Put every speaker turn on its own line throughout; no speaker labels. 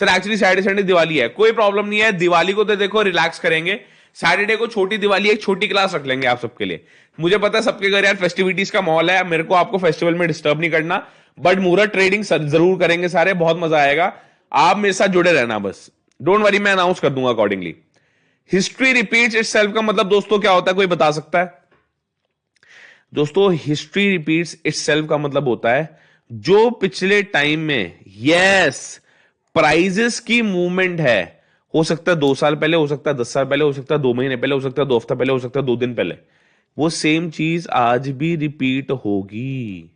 Sir actually Saturday Sunday Diwali है, कोई problem नहीं है, दिवाली को तो देखो रिलैक्स करेंगे, सैटरडे को छोटी दिवाली, एक छोटी क्लास रख लेंगे आप सबके लिए। मुझे पता है सबके घर यार फेस्टिविटीज का माहौल है, मेरे को आपको फेस्टिवल में डिस्टर्ब नहीं करना, बट मुहूर्त ट्रेडिंग जरूर करेंगे सारे, बहुत मजा आएगा, आप मेरे साथ जुड़े रहना बस, डोंट वरी, मैं अनाउंस कर दूंगा अकॉर्डिंगली। हिस्ट्री रिपीट्स इटसेल्फ का मतलब दोस्तों क्या होता है, कोई बता सकता है? दोस्तों हिस्ट्री रिपीट्स इटसेल्फ का मतलब होता है जो पिछले टाइम में यस प्राइजेस की मूवमेंट है, हो सकता है 2 साल पहले, हो सकता है 10 साल पहले, हो सकता है 2 महीने पहले, हो सकता है 2 हफ्ता पहले, हो सकता है 2 दिन पहले, वो सेम चीज आज भी रिपीट होगी,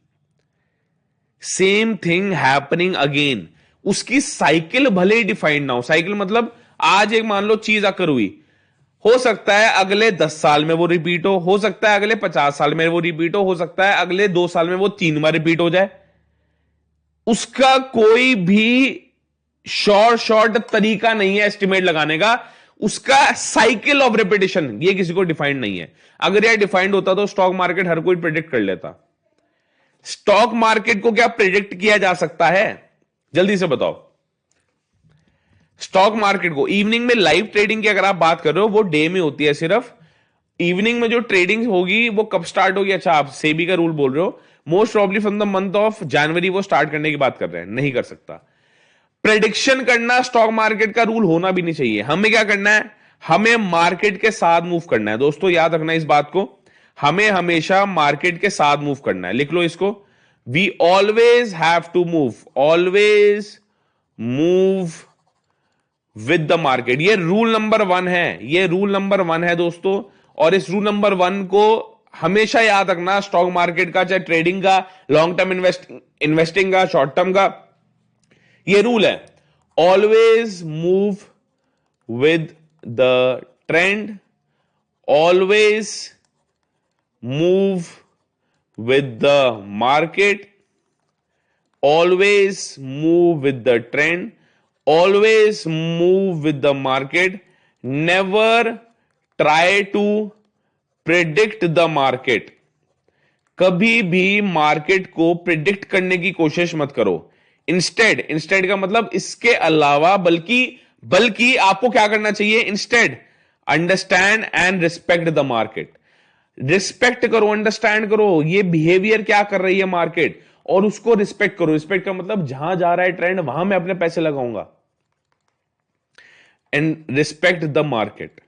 सेम थिंग हैपनिंग अगेन, उसकी साइकिल भले ही डिफाइंड ना हो, साइकिल मतलब आज एक मान लो चीज आकर हुई, हो सकता है अगले 10 साल में वो रिपीट हो सकता है अगले 50 साल में वो रिपीट हो सकता है अगले 2 साल में वो 3 बार रिपीट हो जाए, उसका कोई भी शॉर्ट तरीका नहीं है एस्टिमेट लगाने का, उसका साइकिल ऑफ रेपिटेशन ये किसी को डिफाइंड नहीं है। अगर यह डिफाइंड होता तो स्टॉक मार्केट हर कोई प्रिडिक्ट कर लेता। स्टॉक मार्केट को क्या प्रिडिक्ट किया जा सकता है, जल्दी से बताओ? स्टॉक मार्केट को इवनिंग में लाइव ट्रेडिंग की अगर आप बात कर रहे हो, वो डे में होती है सिर्फ, इवनिंग में जो ट्रेडिंग होगी वो कब स्टार्ट होगी? अच्छा आप सेबी का रूल बोल रहे हो, most probably from the month of January वो स्टार्ट करने की बात कर रहे हैं, नहीं कर सकता। प्रेडिक्शन करना स्टॉक मार्केट का रूल होना भी नहीं चाहिए। हमें क्या करना है, हमें मार्केट के साथ मूव करना है। दोस्तों याद रखना इस बात को, हमें हमेशा मार्केट के साथ मूव करना है, लिख लो इसको, we always have to move, always move with the market. ये रूल नंबर 1 है, ये रूल नंबर 1 है दोस्तों, और इस रूल नंबर 1 को हमेशा याद रखना, स्टॉक मार्केट का, चाहे ट्रेडिंग का, लॉन्ग टर्म इन्वेस्टिंग का, शॉर्ट टर्म का, ये रूल है, always move with the trend, always move with the market, always move with the trend, always move with the market, never try to predict the market। कभी भी market को predict करने की कोशिश मत करो, इंस्टेड का मतलब इसके अलावा, बल्कि आपको क्या करना चाहिए, instead understand and respect the market. Respect करो, अंडरस्टैंड करो ये बिहेवियर क्या कर रही है मार्केट, और उसको रिस्पेक्ट करो। रिस्पेक्ट का मतलब जहां जा रहा है ट्रेंड वहां मैं अपने पैसे लगाऊंगा, एंड रिस्पेक्ट द मार्केट।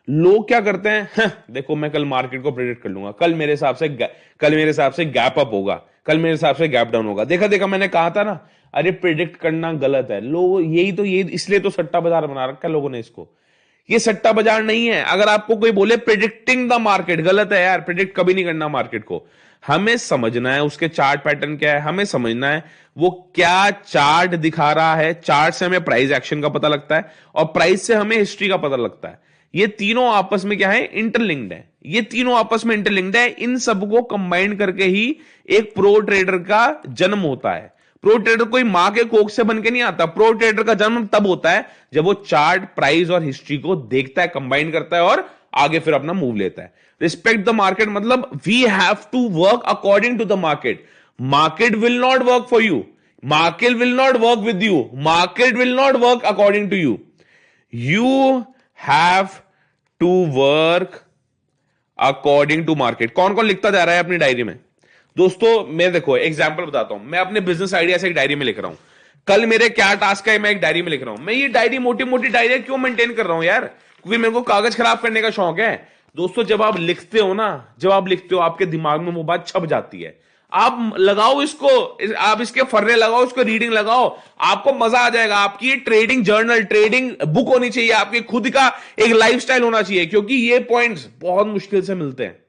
लोग क्या करते हैं, देखो मैं कल मार्केट को प्रेडिक्ट कर लूंगा, कल मेरे हिसाब से गैप अप होगा, कल मेरे हिसाब से गैप डाउन होगा, देखा मैंने कहा था ना, अरे प्रेडिक्ट करना गलत है। लोग यही इसलिए तो सट्टा बाजार बना रखा है लोगों ने इसको, ये सट्टा बाजार नहीं है। अगर आपको कोई बोले प्रेडिक्टिंग द मार्केट, गलत है यार, प्रेडिक्ट कभी नहीं करना मार्केट को। हमें समझना है उसके चार्ट पैटर्न क्या है, हमें समझना है वो क्या चार्ट दिखा रहा है, चार्ट से हमें प्राइस एक्शन का पता लगता है, और प्राइस से हमें हिस्ट्री का पता लगता है। ये तीनों आपस में क्या है, इंटरलिंक्ड है, ये तीनों आपस में इंटरलिंक्ड है। इन सबको कंबाइन करके ही एक प्रो ट्रेडर का जन्म होता है। प्रो ट्रेडर कोई मां के कोख से बन के नहीं आता, प्रो ट्रेडर का जन्म तब होता है जब वो चार्ट, प्राइस और हिस्ट्री को देखता है, कंबाइन करता है और आगे फिर अपना मूव लेता है। रिस्पेक्ट द मार्केट मतलब we have to work according to the market. Market will not work for you, market will not work with you, market will not work according to you, you have to work according to market. कौन कौन लिखता जा रहा है अपनी diary में? दोस्तों मैं देखो एग्जांपल बताता हूं, मैं अपने बिजनेस आइडिया से एक डायरी में लिख रहा हूं, कल मेरे क्या टास्क है मैं एक डायरी में लिख रहा हूं। मैं ये डायरी मोटी मोटी डायरी क्यों मेंटेन कर रहा हूं यार, क्योंकि मेरे को कागज खराब करने का शौक है। दोस्तों जब आप लिखते हो ना, जब आप लिखते हो आपके दिमाग में वो बात छप जाती है। आप लगाओ इसको, आप इसके फर्रे लगाओ, इसको रीडिंग लगाओ, आपको मजा आ जाएगा। आपकी ट्रेडिंग जर्नल, ट्रेडिंग बुक होनी चाहिए, आपके खुद का एक लाइफस्टाइल होना चाहिए, क्योंकि ये पॉइंट्स बहुत मुश्किल से मिलते हैं।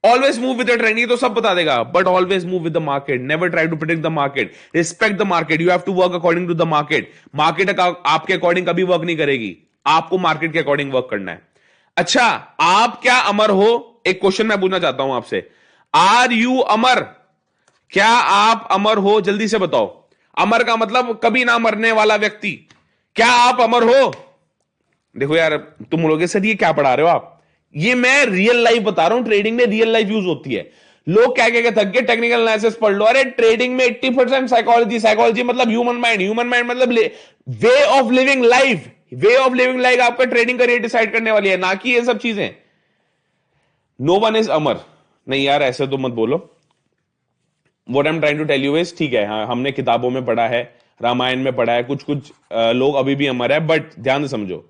Always move with the trend, ये तो सब बता देगा, but always move with the market, never try to predict the market, respect the market, you have to work according to the market. Market आपके अकॉर्डिंग कभी वर्क नहीं करेगी, आपको मार्केट के अकॉर्डिंग वर्क करना है। अच्छा आप क्या अमर हो, एक क्वेश्चन मैं पूछना चाहता हूं आपसे, आर यू अमर? क्या आप अमर हो, जल्दी से बताओ। अमर का मतलब कभी ना मरने वाला व्यक्ति, क्या आप अमर हो? देखो यार तुम बोलोगे सर ये क्या पढ़ा रहे हो आप, ये मैं रियल लाइफ बता रहा हूं, ट्रेडिंग में रियल लाइफ यूज होती है। लोग क्या कह के थक गए, टेक्निकल एनालिसिस पढ़ लो, अरे ट्रेडिंग में 80% साइकोलॉजी, साइकोलॉजी मतलब ह्यूमन माइंड, ह्यूमन माइंड मतलब way of living life, way of living life आपका ट्रेडिंग करियर डिसाइड करने वाली है, ना कि ये सब चीजें। नो वन इज अमर। नहीं यार ऐसे तो मत बोलो। What I am trying to tell you is, ठीक है हाँ हमने किताबों में पढ़ा है, रामायण में पढ़ा है, कुछ कुछ लोग अभी भी अमर है, बट ध्यान से समझो,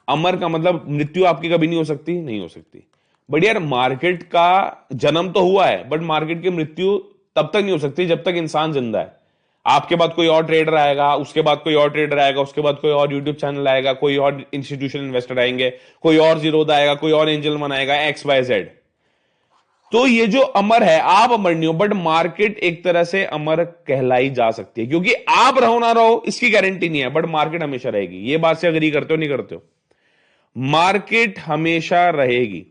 अमर का मतलब मृत्यु आपकी कभी नहीं हो सकती, नहीं हो सकती। बट यार मार्केट का जन्म तो हुआ है, बट मार्केट की मृत्यु तब तक नहीं हो सकती जब तक इंसान जिंदा है। आपके बाद कोई और ट्रेडर आएगा, उसके बाद कोई और ट्रेडर आएगा, उसके बाद कोई और यूट्यूब चैनल आएगा, कोई और इंस्टीट्यूशनल इन्वेस्टर आएंगे, कोई और जीरोधा आएगा, कोई और एंजल मन आएगा, एक्स वाई जेड। तो ये जो अमर है, आप अमर नहीं हो, बट मार्केट एक तरह से अमर कहलाई जा सकती है, क्योंकि आप रहो ना रहो इसकी गारंटी नहीं है, बट मार्केट हमेशा रहेगी। ये बात से अग्री करते हो नहीं करते हो? मार्केट हमेशा रहेगी।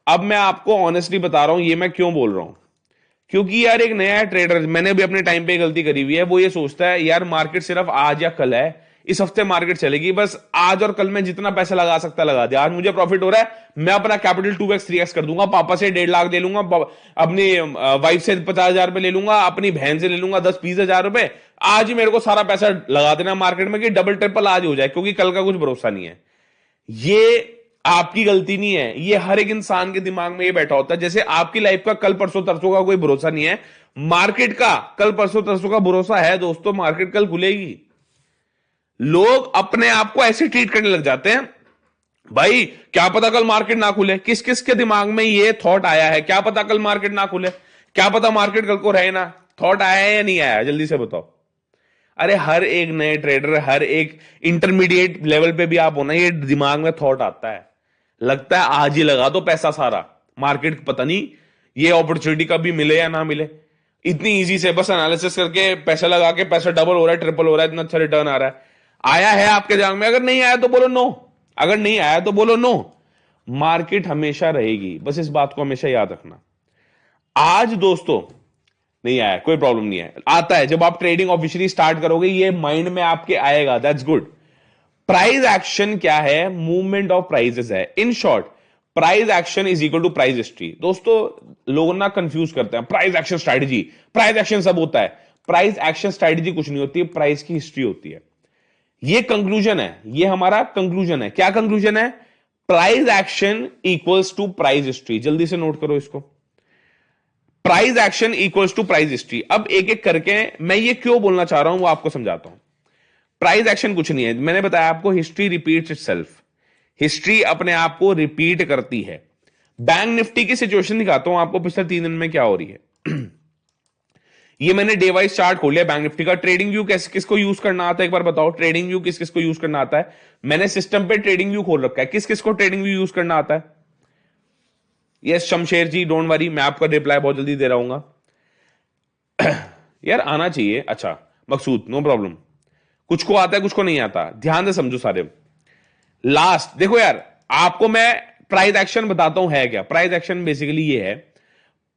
अब मैं आपको ऑनेस्टली बता रहा हूं ये मैं क्यों बोल रहा हूं, क्योंकि यार एक नया ट्रेडर, मैंने भी अपने टाइम पे गलती करी हुई है, वो ये सोचता है यार मार्केट सिर्फ आज या कल है, इस हफ्ते मार्केट चलेगी, बस आज और कल में जितना पैसा लगा सकता लगा दे। आज मुझे प्रॉफिट हो रहा है, मैं अपना कैपिटल 2x 3x कर दूंगा, पापा से 1.5 लाख ले लूंगा, अपनी वाइफ से 50,000 रुपए ले लूंगा, अपनी बहन से ले लूंगा 10-20 हजार रुपए, आज ही मेरे को सारा पैसा लगा देना मार्केट में कि डबल ट्रिपल आज हो जाए, क्योंकि कल का कुछ भरोसा नहीं है। ये आपकी गलती नहीं है, ये हर एक इंसान के दिमाग में ये बैठा होता है। जैसे आपकी लाइफ का कल परसों तरसों का कोई भरोसा नहीं है, मार्केट का कल परसों तरसों का भरोसा है दोस्तों, मार्केट कल खुलेगी। लोग अपने आप को ऐसे ट्रीट करने लग जाते हैं, भाई क्या पता कल मार्केट ना खुले। किस किस के दिमाग में ये थॉट आया है, क्या पता कल मार्केट ना खुले, क्या पता मार्केट कल को रहे ना? थॉट आया है या नहीं आया, जल्दी से बताओ। अरे हर एक नए ट्रेडर, हर एक इंटरमीडिएट लेवल पे भी आप हो ना, ये दिमाग में थॉट आता है, लगता है आज ही लगा दो पैसा सारा, मार्केट पता नहीं ये अपॉर्चुनिटी कभी मिले या ना मिले। इतनी इजी से बस एनालिसिस करके पैसा लगा के पैसा डबल हो रहा है, ट्रिपल हो रहा है, इतना अच्छा रिटर्न आ रहा है। आया है आपके दिमाग में? अगर नहीं आया तो बोलो नो, अगर नहीं आया तो बोलो नो। मार्केट हमेशा रहेगी, बस इस बात को हमेशा याद रखना। आज दोस्तों नहीं आया कोई प्रॉब्लम नहीं है, आता है जब आप ट्रेडिंग ऑफिशियली स्टार्ट करोगे, ये माइंड में आपके आएगा, दैट्स गुड। प्राइस एक्शन क्या है? मूवमेंट ऑफ प्राइसेस है। In short price action is equal to price history. दोस्तों लोग ना कंफ्यूज करते हैं, price action strategy, price action सब होता है। प्राइस एक्शन स्ट्रैटेजी कुछ नहीं होती, प्राइस की हिस्ट्री होती है। ये कंक्लूजन है, ये हमारा कंक्लूजन है। क्या कंक्लूजन है? Price action equals to price history. जल्दी से नोट करो इसको, price action equals to price history. अब एक एक करके मैं ये क्यों बोलना चाह रहा हूं वो आपको समझाता हूं। प्राइस एक्शन कुछ नहीं है, मैंने बताया आपको, हिस्ट्री रिपीट्स इटसेल्फ। हिस्ट्री अपने आप को रिपीट करती है। बैंक निफ्टी की सिचुएशन दिखाता हूं आपको पिछले 3 दिन में क्या हो रही है। ये मैंने डे वाइज चार्ट खोल लिया बैंक निफ्टी का। ट्रेडिंग व्यू किस किसको यूज करना आता है एक बार बताओ, ट्रेडिंग व्यू किस किसको यूज करना आता है? मैंने सिस्टम पे ट्रेडिंग व्यू खोल रखा है, किस किसको ट्रेडिंग व्यू यूज करना आता है? Yes Shamsher ji, don't worry, मैं आपका रिप्लाई बहुत जल्दी दे रहा हूं। यार आना चाहिए। अच्छा मकसूद, नो प्रॉब्लम, कुछ को आता है कुछ को नहीं आता, ध्यान से समझो सारे। लास्ट देखो यार, आपको मैं प्राइस एक्शन बताता हूं है क्या। प्राइस एक्शन बेसिकली ये है,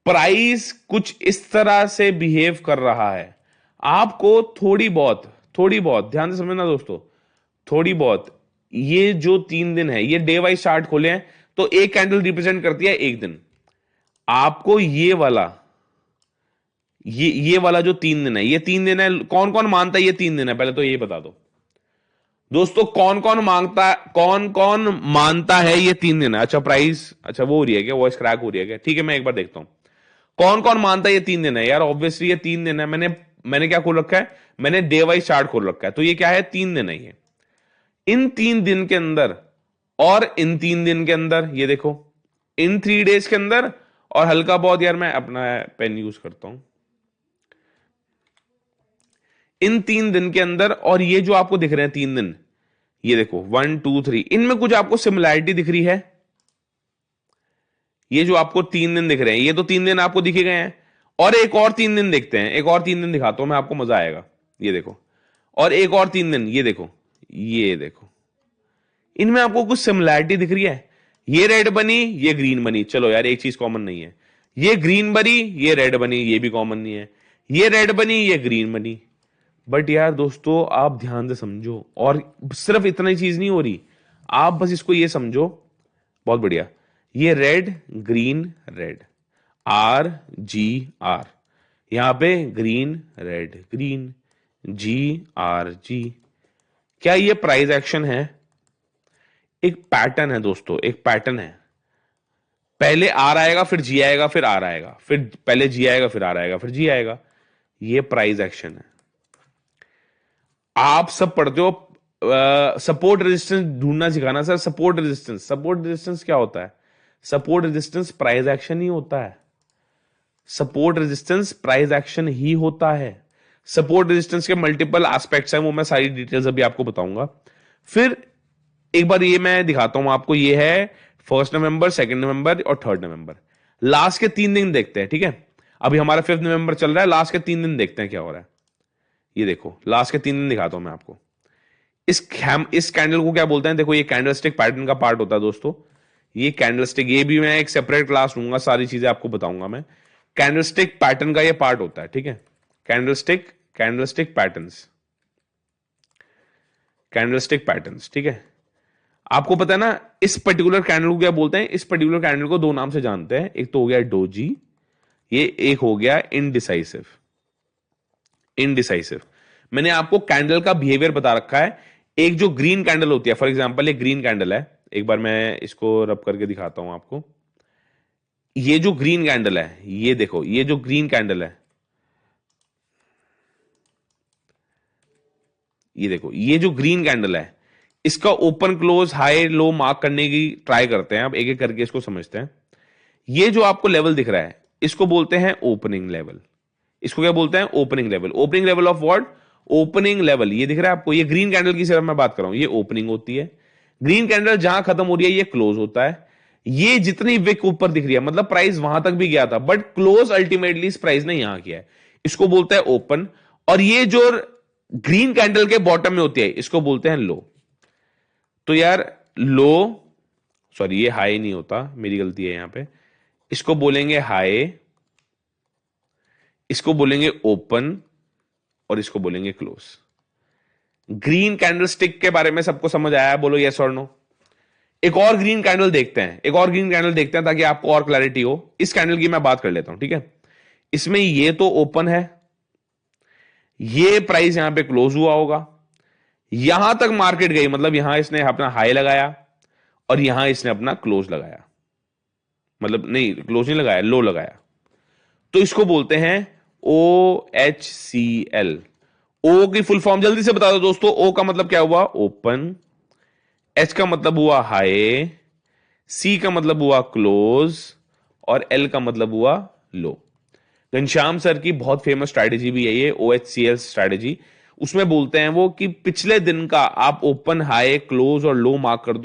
प्राइस कुछ इस तरह से बिहेव कर रहा है, आपको थोड़ी बहुत ध्यान से समझना दोस्तों, थोड़ी बहुत। ये जो 3 दिन है, ये डे वाइज चार्ट खोले हैं, तो एक कैंडल रिप्रेजेंट करती है एक दिन। आपको ये वाला जो 3 दिन है, ये 3 दिन है, कौन कौन मानता है ये 3 दिन है, पहले तो ये बता दो दोस्तों, कौन कौन मानता है ये 3 दिन है? अच्छा प्राइस, अच्छा वो हो रही है क्या, वॉइस क्रैक हो रही है क्या? ठीक है मैं एक बार देखता हूं कौन कौन मानता है ये 3 दिन है। यार ऑब्वियसली ये 3 दिन है, मैंने क्या खोल रखा है, मैंने डे वाइज चार्ट खोल रखा है, तो ये क्या है, 3 दिन है ये। इन 3 दिन के अंदर और इन 3 दिन के अंदर, ये देखो इन 3 डेज के अंदर, और हल्का बहुत यार मैं अपना पेन यूज करता हूं, इन 3 दिन के अंदर, और ये जो आपको दिख रहे हैं 3 दिन, ये देखो 1 2 3, इनमें कुछ आपको सिमिलैरिटी दिख रही है? ये जो आपको 3 दिन दिख रहे हैं, ये तो 3 दिन आपको दिखे गए हैं, और एक और 3 दिन देखते हैं, एक और 3 दिन दिखाता हूं मैं आपको, मजा आएगा। ये देखो, और एक और 3 दिन, ये देखो, इनमें आपको कुछ सिमिलैरिटी दिख रही है। ये रेड बनी, ये ग्रीन बनी, चलो यार एक चीज कॉमन नहीं है। ये ग्रीन बनी, ये रेड बनी, ये भी कॉमन नहीं है। ये रेड बनी, ये ग्रीन बनी। बट यार दोस्तों आप ध्यान से समझो, और सिर्फ इतना ही चीज नहीं हो रही, आप बस इसको ये समझो, बहुत बढ़िया, ये रेड ग्रीन रेड, RGR, यहां पे ग्रीन रेड ग्रीन, GRG, क्या ये प्राइस एक्शन है? एक पैटर्न है दोस्तों, एक पैटर्न है। पहले आर आएगा, फिर जी आएगा, फिर आर आएगा, फिर पहले जी आएगा, फिर आर आएगा, फिर जी आएगा। ये प्राइस एक्शन है। आप सब पढ़ते हो सपोर्ट रेजिस्टेंस ढूंढना सिखाना sir. Support resistance, support resistance क्या होता है? सपोर्ट रेजिस्टेंस प्राइस एक्शन ही होता है। सपोर्ट रेजिस्टेंस प्राइस एक्शन ही होता है। सपोर्ट रेजिस्टेंस के मल्टीपल एस्पेक्ट्स हैं, वो मैं सारी डिटेल्स अभी आपको बताऊंगा। फिर एक बार ये मैं दिखाता हूं आपको। ये है 1 नवंबर, 2 नवंबर और 3 नवंबर। लास्ट के 3 दिन देखते हैं, ठीक है। अभी हमारा 5 नवंबर चल रहा है, लास्ट के 3 दिन देखते हैं क्या हो रहा है। ये देखो, लास्ट के 3 दिन दिखाता हूं मैं आपको। इस कैंडल को क्या बोलते हैं? देखो, ये कैंडलस्टिक पैटर्न का पार्ट होता है दोस्तों। ये कैंडलस्टिक, ये भी मैं एक सेपरेट क्लास लूंगा, सारी चीजें आपको बताऊंगा मैं। कैंडलस्टिक पैटर्न का ये पार्ट होता है, ठीक है। कैंडलस्टिक पैटर्न्स, कैंडलस्टिक पैटर्न्स, ठीक है। आपको पता है ना इस पर्टिकुलर कैंडल को क्या बोलते हैं? इस पर्टिकुलर कैंडल को 2 नाम से जानते हैं। एक तो हो गया डोजी, ये एक हो गया इनडिसाइसिव। इनडिसाइसिव, मैंने आपको कैंडल का बिहेवियर बता रखा है। एक जो ग्रीन कैंडल होती है, फॉर एग्जांपल ये ग्रीन कैंडल है, एक बार मैं इसको रब करके दिखाता हूं आपको। ये जो ग्रीन कैंडल है, ये देखो, ये जो ग्रीन कैंडल है, ये देखो, ये जो ग्रीन कैंडल है, इसका open close high low mark करने की ट्राई करते हैं। आप एक एक करके इसको समझते हैं। ये जो आपको लेवल दिख रहा है, इसको बोलते हैं ओपनिंग लेवल। इसको क्या बोलते हैं? Opening level. Opening level of what? Opening level. ये दिख रहा है आपको, ये ग्रीन कैंडल की सिर्फ मैं बात कर रहा हूं, ये ओपनिंग होती है। ग्रीन कैंडल जहां खत्म हो रही है, ये क्लोज होता है। ये जितनी विक ऊपर दिख रही है, मतलब प्राइस वहां तक भी गया था, बट क्लोज अल्टीमेटली इस प्राइस ने यहां किया है, इसको बोलते हैं ओपन। और ये जो ग्रीन कैंडल के बॉटम में होती है, इसको बोलते हैं लो। तो यार लो, सॉरी ये हाई नहीं होता, मेरी गलती है यहां पे। इसको बोलेंगे हाई, इसको बोलेंगे ओपन, और इसको बोलेंगे क्लोज। ग्रीन कैंडलस्टिक के बारे में सबको समझ आया? बोलो यस और नो। एक और ग्रीन कैंडल देखते हैं, एक और ग्रीन कैंडल देखते हैं ताकि आपको और क्लैरिटी हो। इस कैंडल की मैं बात कर लेता हूं, ठीक है। इसमें ये तो ओपन है, ये प्राइस यहां पे क्लोज हुआ होगा, यहां तक मार्केट गई, मतलब यहां इसने अपना हाई लगाया और यहां इसने अपना क्लोज लगाया, मतलब नहीं क्लोज नहीं लगाया, लो लगाया। तो इसको बोलते हैं OHCL। ओ की फुल फॉर्म जल्दी से बता दो दोस्तों। ओ का मतलब क्या हुआ? ओपन। एच का मतलब हुआ हाई, सी का मतलब हुआ क्लोज, और एल का मतलब हुआ लो। घनश्याम सर की बहुत फेमस स्ट्रैटेजी भी है ये OHCL स्ट्रैटेजी। उसमें बोलते हैं वो कि पिछले दिन का आप ओपन हाई क्लोज और लो मार्क कर दो।